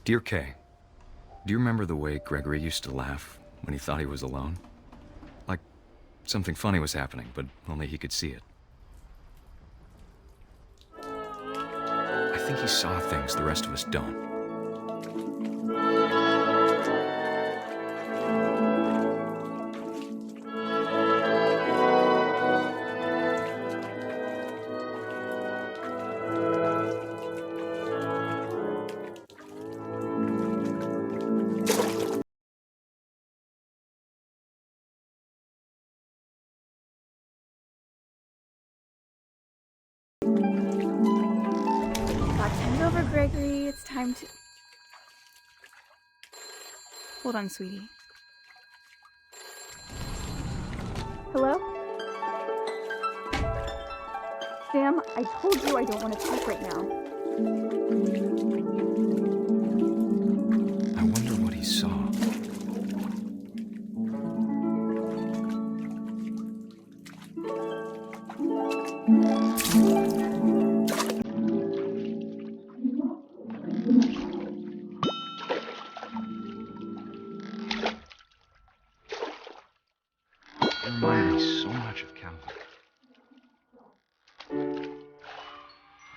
Dear Kay, do you remember the way Gregory used to laugh when he thought he was alone? Like something funny was happening, but only he could see it. I think he saw things the rest of us don't. Over, Gregory. It's time to... Hold on, sweetie. Hello? Sam, I told you I don't want to talk right now. I wonder what he saw. Reminded me so much of Calvin.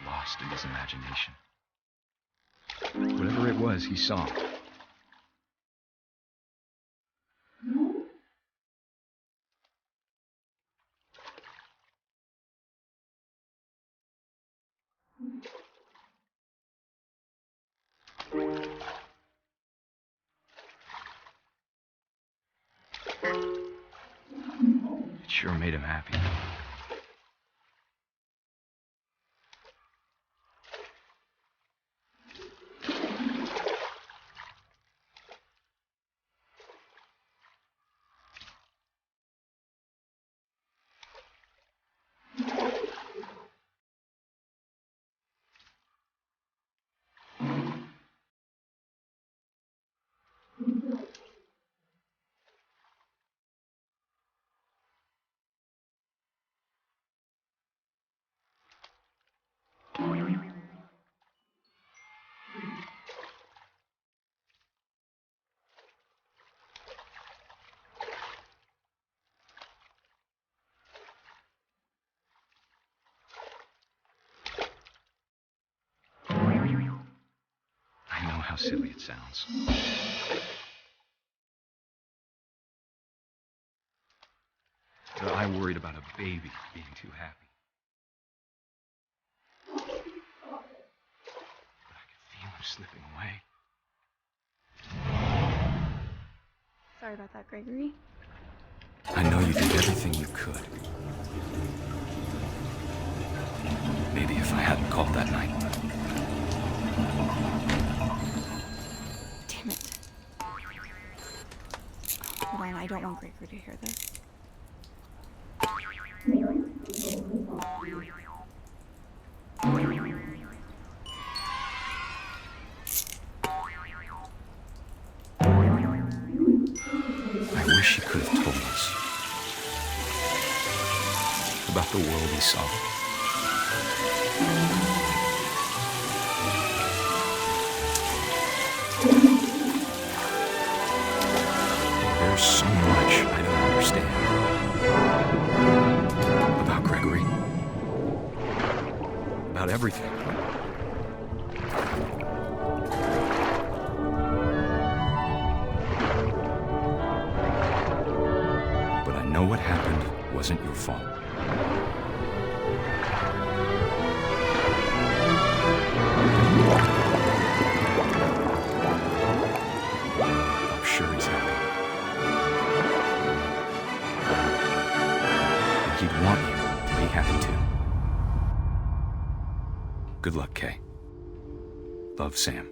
Lost in his imagination. Whatever it was, he saw. It sure made him happy. I know how silly it sounds. But I worried about a baby being too happy. But I could feel him slipping away. Sorry about that, Gregory. I know you did everything you could. Maybe if I hadn't called that night. Damn it. Hold on, I don't want Gregory to hear this. I wish he could have told us about the world he saw. There's so much I don't understand about Gregory, about everything. But I know what happened wasn't your fault. I'm sure he's happy. And he'd want you to be happy too. Good luck, Kay. Love, Sam.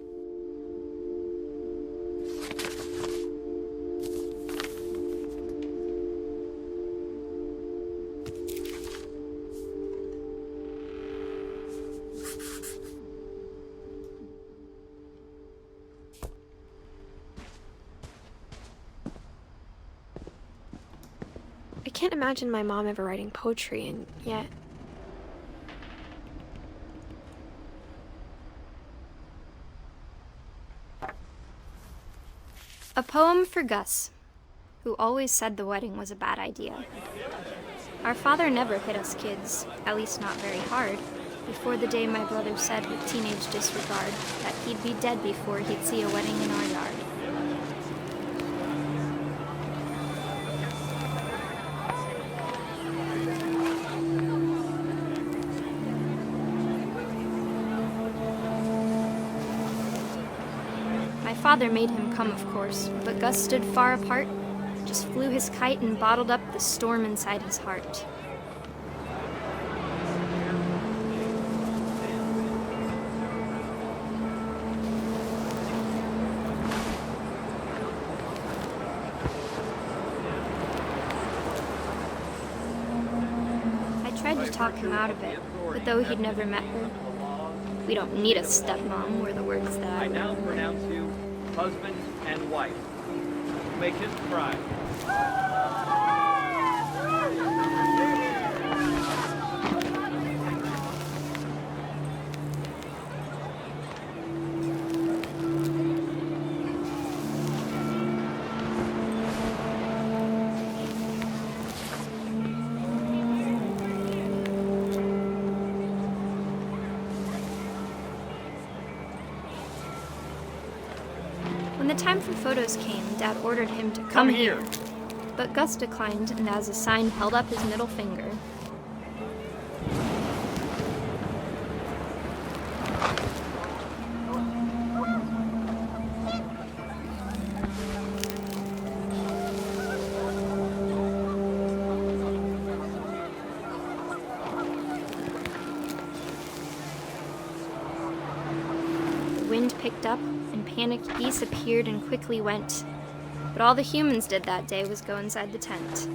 I can't imagine my mom ever writing poetry, and yet... A poem for Gus, who always said the wedding was a bad idea. Our father never hit us kids, at least not very hard, before the day my brother said with teenage disregard that he'd be dead before he'd see a wedding in our yard. My father made him come, of course, but Gus stood far apart, just flew his kite and bottled up the storm inside his heart. I tried to talk him out of it, but though he'd never met her, we don't need a stepmom were the words that I now pronounce you husband and wife. Make his pride. When the time for photos came, Dad ordered him to come here. But Gus declined and as a sign held up his middle finger. The wind picked up, and panicked geese appeared and quickly went. But all the humans did that day was go inside the tent.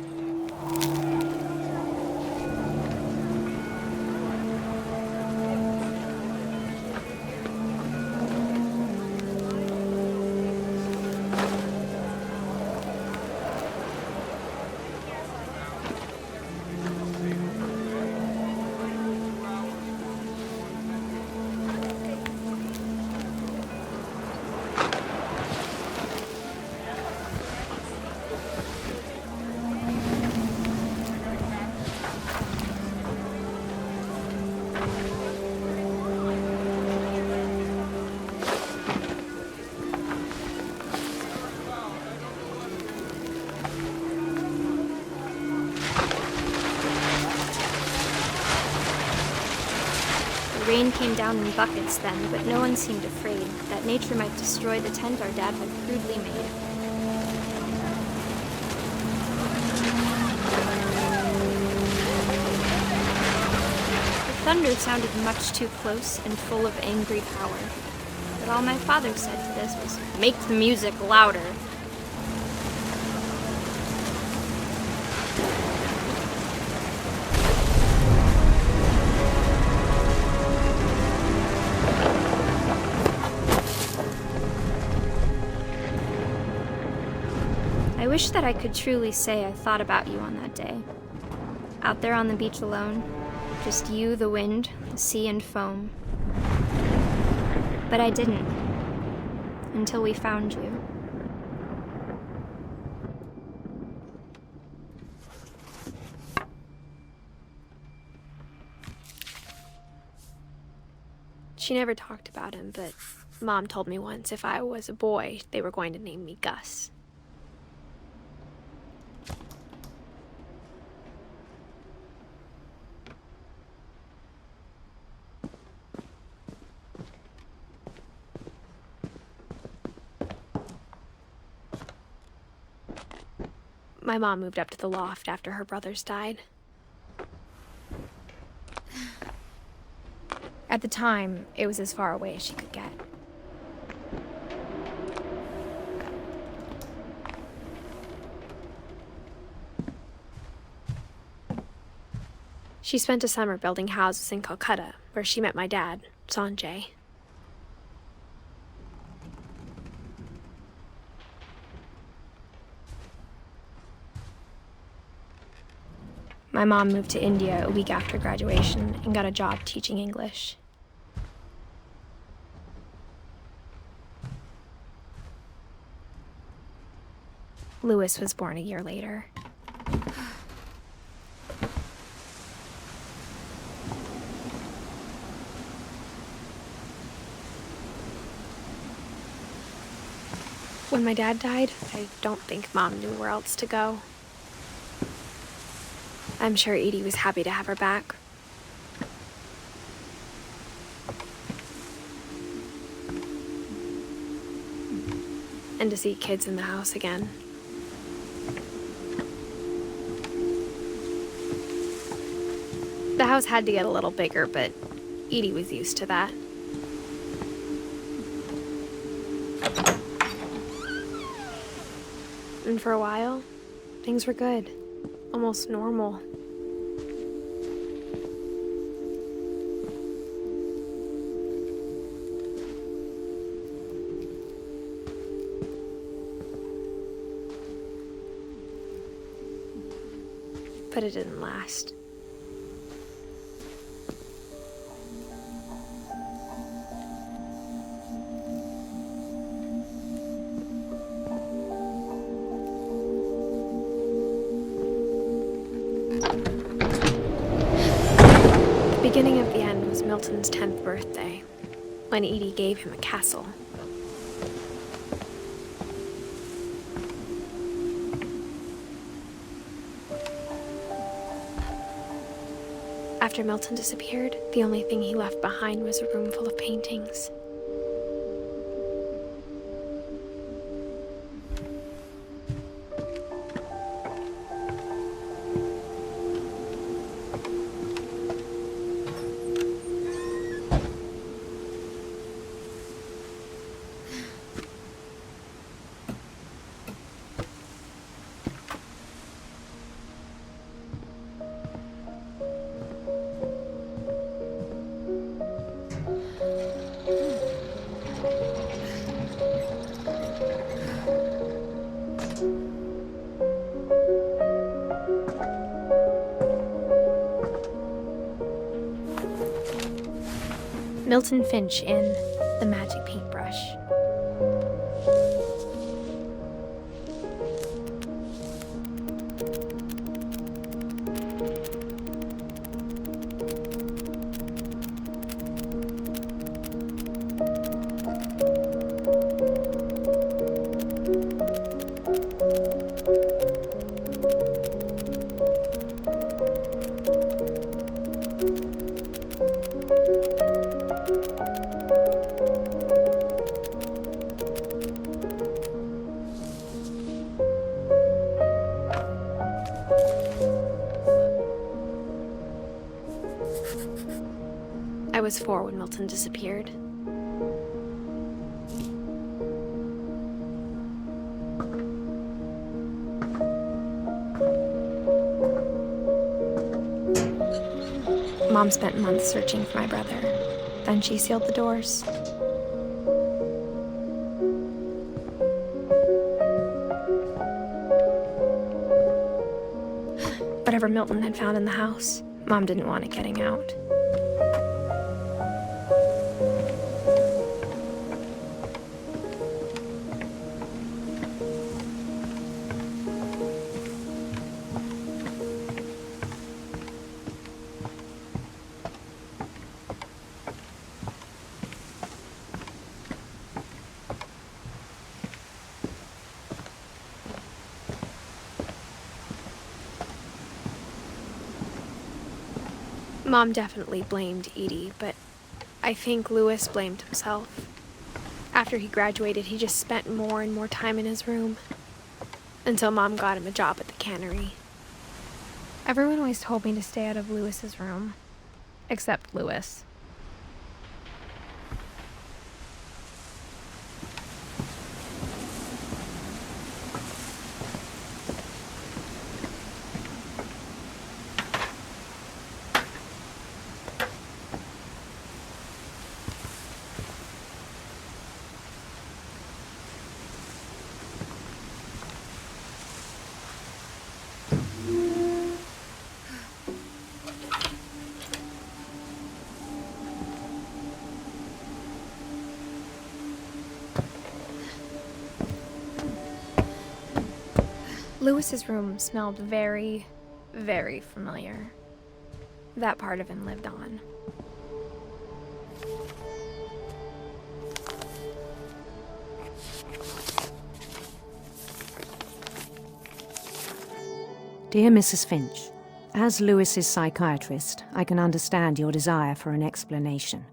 The rain came down in buckets then, but no one seemed afraid that nature might destroy the tent our dad had crudely made. The thunder sounded much too close and full of angry power, but all my father said to this was, "Make the music louder." I wish that I could truly say I thought about you on that day. Out there on the beach alone, just you, the wind, the sea, and foam. But I didn't, until we found you. She never talked about him, but Mom told me once if I was a boy, they were going to name me Gus. My mom moved up to the loft after her brothers died. At the time, it was as far away as she could get. She spent a summer building houses in Calcutta, where she met my dad, Sanjay. My mom moved to India a week after graduation and got a job teaching English. Louis was born a year later. When my dad died, I don't think Mom knew where else to go. I'm sure Edie was happy to have her back. And to see kids in the house again. The house had to get a little bigger, but Edie was used to that. And for a while, things were good. Almost normal. But it didn't last. The beginning of the end was Milton's 10th birthday, when Edie gave him a castle. After Milton disappeared, the only thing he left behind was a room full of paintings. Milton Finch in The Magic Paintbrush. I was 4 when Milton disappeared. Mom spent months searching for my brother. Then she sealed the doors. Whatever Milton had found in the house, Mom didn't want it getting out. Mom definitely blamed Edie, but I think Louis blamed himself. After he graduated, he just spent more and more time in his room, until Mom got him a job at the cannery. Everyone always told me to stay out of Louis's room, except Louis. Lewis's room smelled very, very familiar. That part of him lived on. Dear Mrs. Finch, as Lewis's psychiatrist, I can understand your desire for an explanation.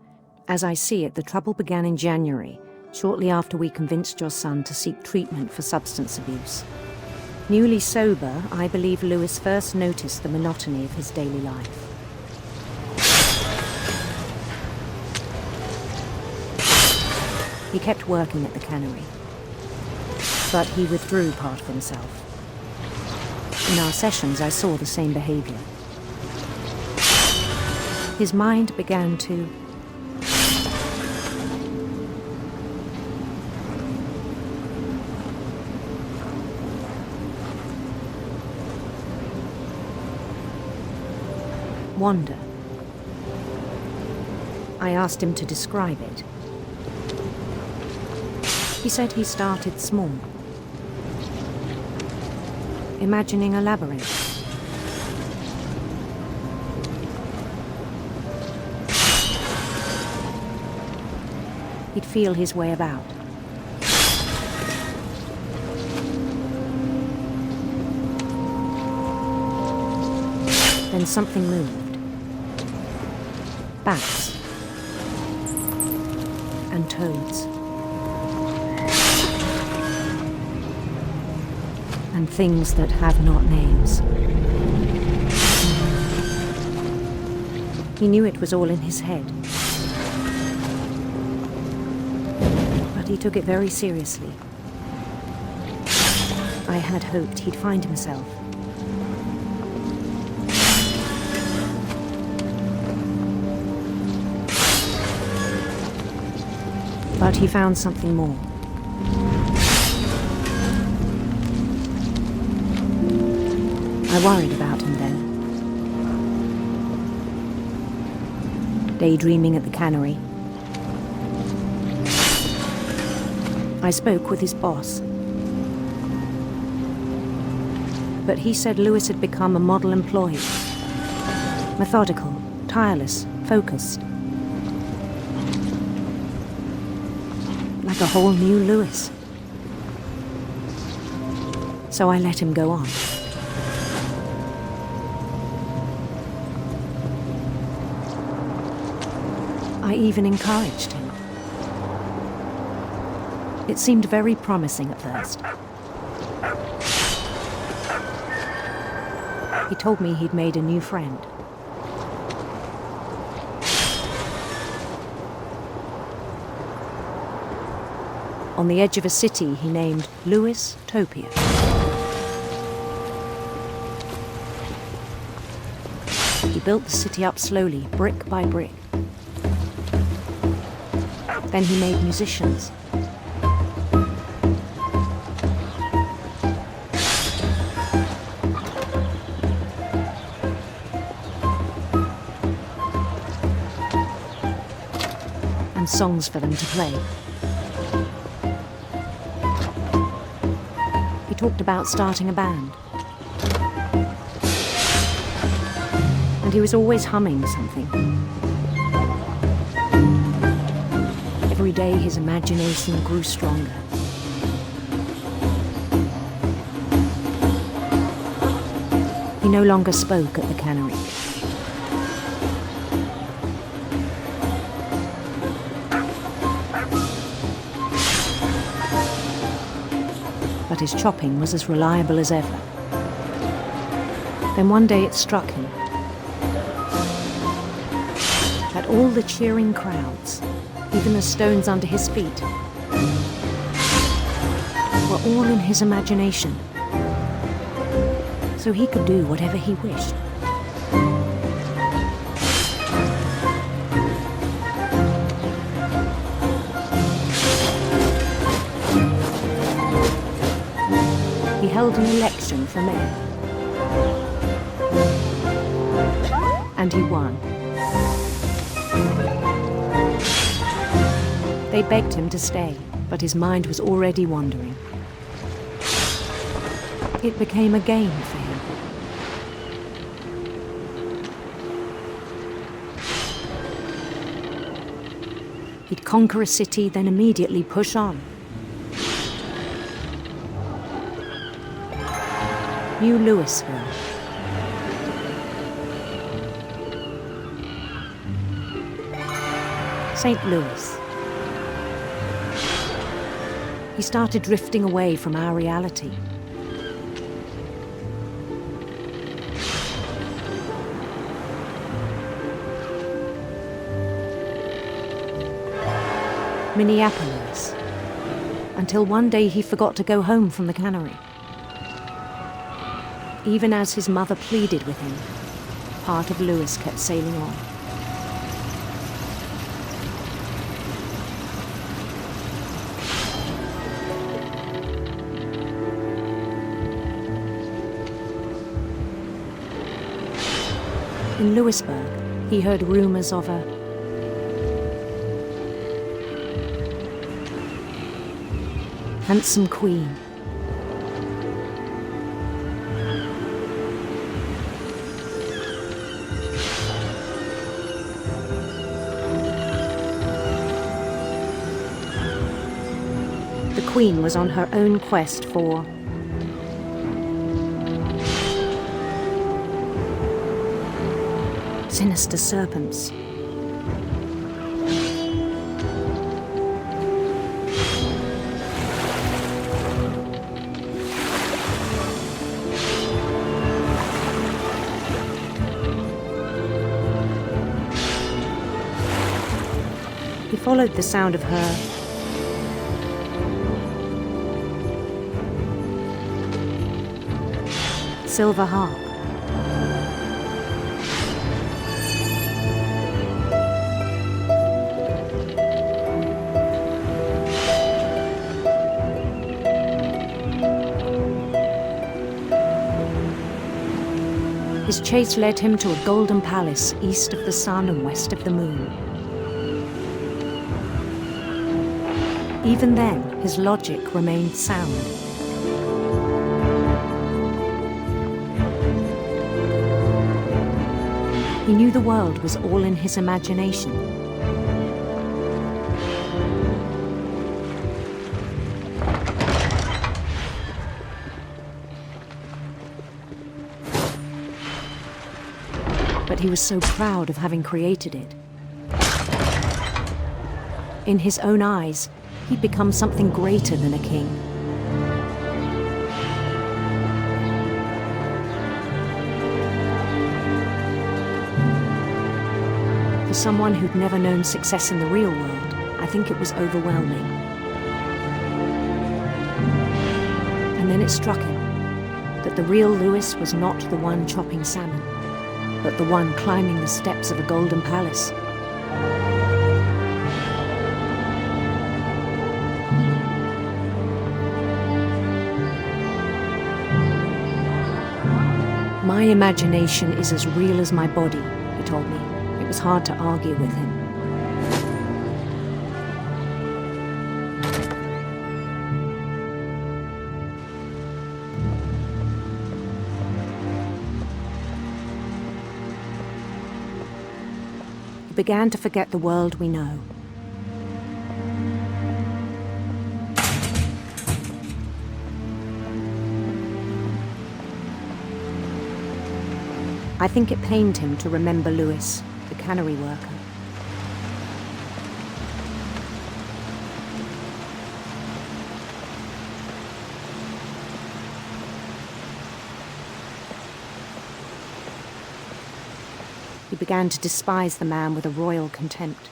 As I see it, the trouble began in January, shortly after we convinced your son to seek treatment for substance abuse. Newly sober, I believe Lewis first noticed the monotony of his daily life. He kept working at the cannery, but he withdrew part of himself. In our sessions, I saw the same behavior. His mind began to wander. I asked him to describe it. He said he started small, imagining a labyrinth. He'd feel his way about. Then something moved. Bats and toads and things that have not names. He knew it was all in his head, but he took it very seriously. I had hoped he'd find himself. But he found something more. I worried about him then. Daydreaming at the cannery. I spoke with his boss. But he said Lewis had become a model employee. Methodical, tireless, focused. Like a whole new Lewis. So I let him go on. I even encouraged him. It seemed very promising at first. He told me he'd made a new friend. On the edge of a city he named Lewis Topia. He built the city up slowly, brick by brick. Then he made musicians. And songs for them to play. He talked about starting a band. And he was always humming something. Every day his imagination grew stronger. He no longer spoke at the cannery. But his chopping was as reliable as ever. Then one day it struck him that all the cheering crowds, even the stones under his feet, were all in his imagination, so he could do whatever he wished. He held an election for mayor, and he won. They begged him to stay, but his mind was already wandering. It became a game for him. He'd conquer a city, then immediately push on. New Louisville. St. Louis. He started drifting away from our reality. Minneapolis, until one day he forgot to go home from the cannery. Even as his mother pleaded with him, part of Louis kept sailing on. In Louisburg, he heard rumors of a handsome queen. The queen was on her own quest for sinister serpents. He followed the sound of her silver harp. His chase led him to a golden palace east of the sun and west of the moon. Even then, his logic remained sound. He knew the world was all in his imagination. But he was so proud of having created it. In his own eyes, he'd become something greater than a king. For someone who'd never known success in the real world, I think it was overwhelming. And then it struck him that the real Louis was not the one chopping salmon, but the one climbing the steps of a golden palace. My imagination is as real as my body, he told me. It was hard to argue with him. He began to forget the world we know. I think it pained him to remember Louis, the cannery worker. He began to despise the man with a royal contempt.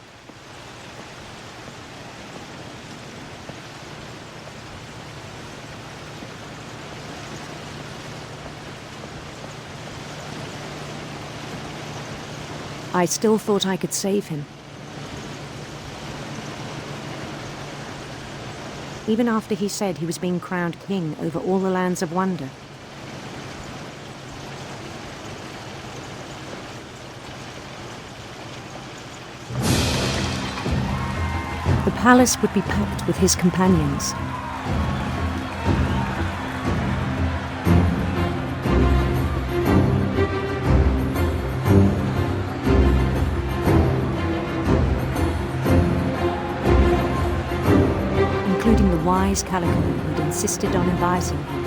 I still thought I could save him. Even after he said he was being crowned king over all the lands of wonder. The palace would be packed with his companions. wise calico who'd insisted on inviting him.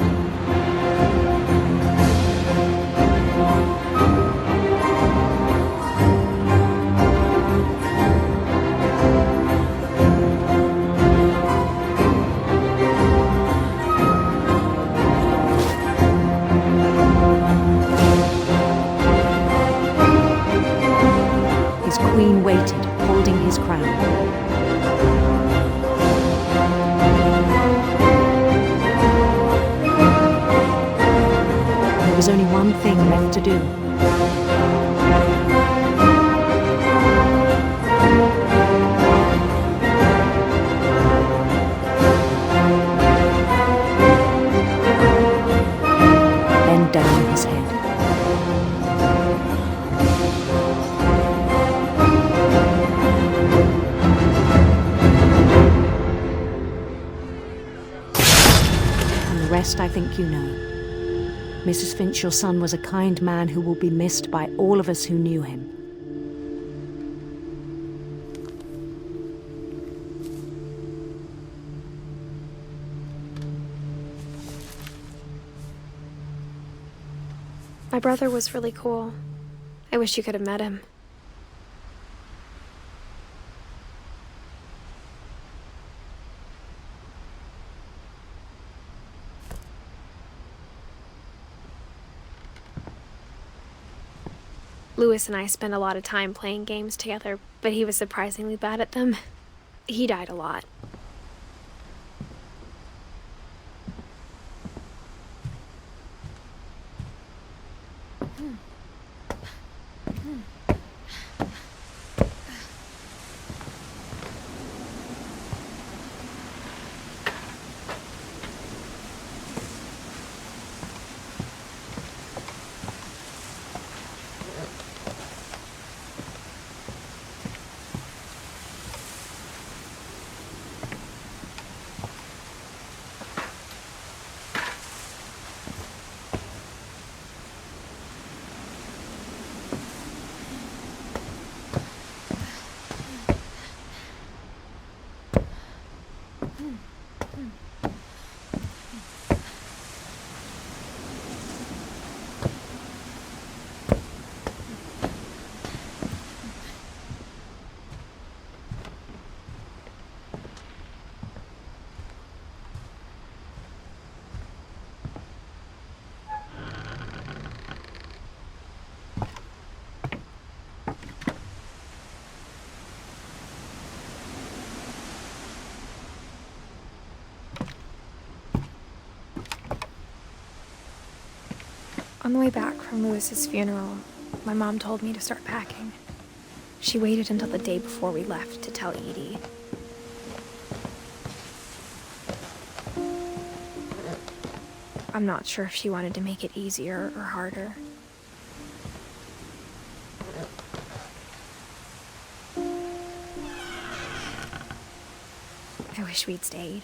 His queen waited, holding his crown. There was only one thing left to do. Bend down his head. And the rest I think you know. Mrs. Finch, your son was a kind man who will be missed by all of us who knew him. My brother was really cool. I wish you could have met him. Lewis and I spent a lot of time playing games together, but he was surprisingly bad at them. He died a lot. On the way back from Lewis's funeral, my mom told me to start packing. She waited until the day before we left to tell Edie. I'm not sure if she wanted to make it easier or harder. I wish we'd stayed.